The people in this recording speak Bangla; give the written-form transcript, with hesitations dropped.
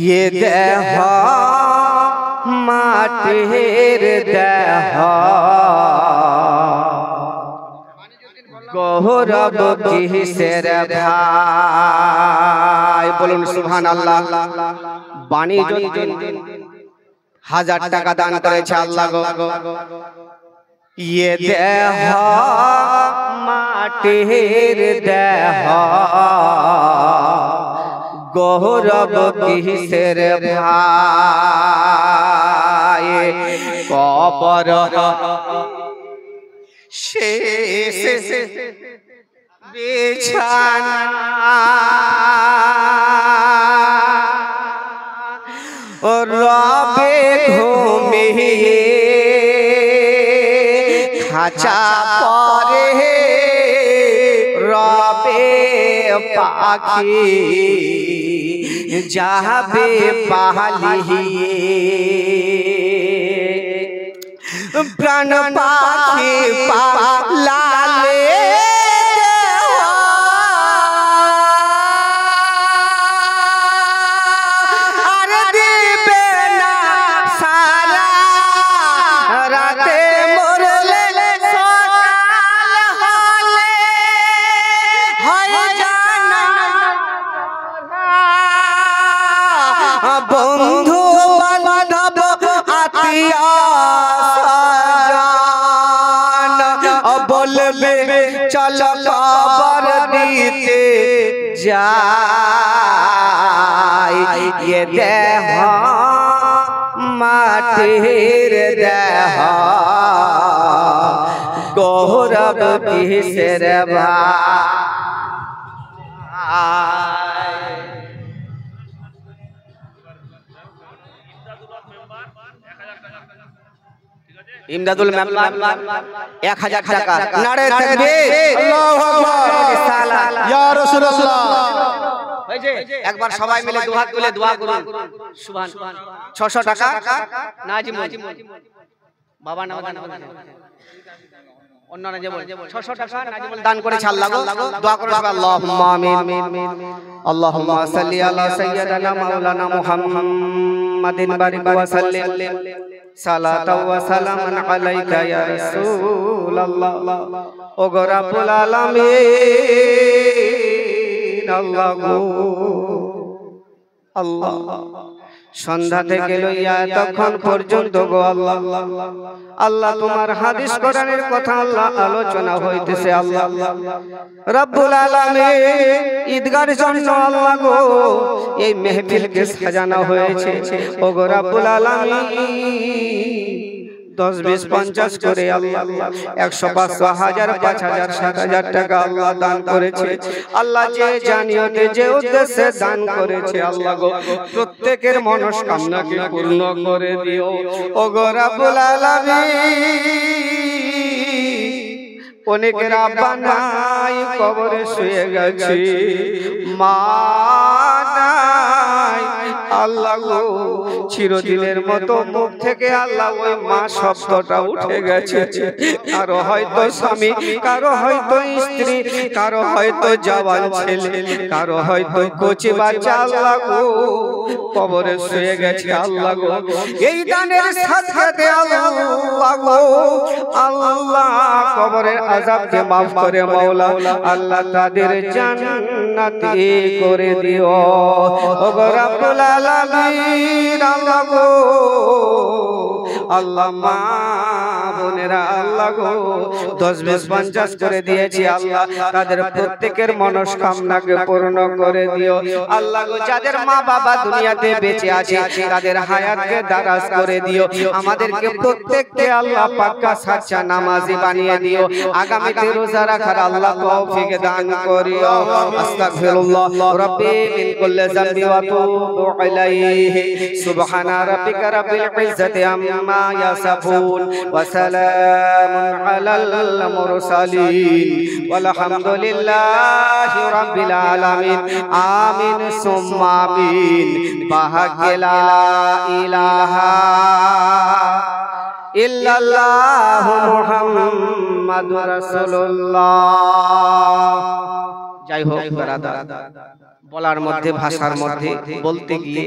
ये देह माटिर देह गौरव किसेर भाई बोलুন সুবহানাল্লাহ। বাণীজুদ্দিন 1000 টাকা দান করেছে আল্লাহ গো। ये देह माटिर देह गौरव किसेर भाई कबर शेष बिछाना रबे घुमिए खाचा परे रबे पाखी जाबे पालिए प्राण पाखी पालाले बंधु बांधव आतिया बोलबे चल खबर दीते जाय ये देह माटिर देह गौरव किसेर भाई इमदादुल मेंबर 1000 টাকা নারে তাকবীর আল্লাহু আকবার ইয়া রাসূলুল্লাহ হয়েছে একবার সবাই মিলে দুই হাত তুলে দোয়া করুন সুবহান 600 টাকা নাজিম বাবা নাম অন্যরা যে বলে 600 টাকা নাজিম দান করেছে আল্লাহ গো দোয়া করুন আল্লাহুম্মা আমিন আল্লাহুম্মা সাল্লি আলা সাইয়্যিদানা মাওলানা মুহাম্মাদিন বারিক ওয়া সাল্লিম সালাতু ওয়া সালামান আলাইকা ইয়া রাসূলুল্লাহ ও গো রাব্বুল আলামিন আল্লাহ গো আল্লাহ সন্ধ্যা থেকে লইয়া তখন পর্যন্ত গো আল্লাহ আল্লাহ তোমার হাদিস কোরআনের কথা আল্লাহ আলোচনা হইতেছে আল্লাহ রব্বুল আলামিন ঈদগার জন্য আল্লাহ গো এই মেহফিলকে সাজানো হয়েছে ও গো রব্বুল আলামিন 10 20 50 করে আল্লাহ 100 500 1000 5000 7000 টাকা আল্লাহ দান করেছে আল্লাহ যে জানিয়তে যে উদ্দেশ্যে দান করেছে আল্লাহ গো প্রত্যেকের মনস্কামনাকে পূর্ণ করে দিও ও গো রব্বুল আলামিন অনেকের আব্বা নাই কবরে শুয়ে গেছে মা নাই আল্লাহ গো চিরদিনের মতো মুখ থেকে আল্লাহ ওই মা শব্দটা উঠে গেছে কারো হয়তো স্বামী কারো হয়তো স্ত্রী কারো হয়তো জওয়ান ছেলে কারো হয়তো কচি বাচ্চা আল্লাহ গো কবরে শুয়ে গেছে আল্লাহ গো এই দানের সাথে আল্লাহ গো আল্লাহ কবরের আযাবকে maaf করে মাওলা আল্লাহ তাদের জান্নাতি করে দিও ও গো রব্বুল আলামিন আল্লাহ গো আল্লাহ মা বোনেরা আল্লাহ গো 10 20 50 করে দিয়েছি আল্লাহ তাদের প্রত্যেকের মনস্কামনাকে পূর্ণ করে দিও আল্লাহ গো যাদের মা বাবা দুনিয়াতে বেঁচে আছে তাদের হায়াতকে দারাজ করে দিও আমাদেরকে প্রত্যেককে আল্লাহ পাক্কা সাচ্চা নামাজি বানিয়ে দিও আগামীতে রোজা রাখার আল্লাহ তৌফিক দান করিও আস্তাগফিরুল্লাহ রাব্বি মিন কুল্লি যামবি ওয়া তুবু ইলাইহি সুবহানা রাব্বিকা রাব্বিল ইজ্জাতি আম্মা ইয়াসিফুন ওয়া সালামুন আলাল মুরসালিন ওয়ালহামদুলিল্লাহি রাব্বিল আলামিন আমিন সুম্মা আমিন বাহাকে লা ইলাহা ইল্লাল্লাহু মুহাম্মাদুর রাসূলুল্লাহ। যাই হোক ব্রাদার বলার মধ্যে ভাষার মধ্যে বলতে গিয়ে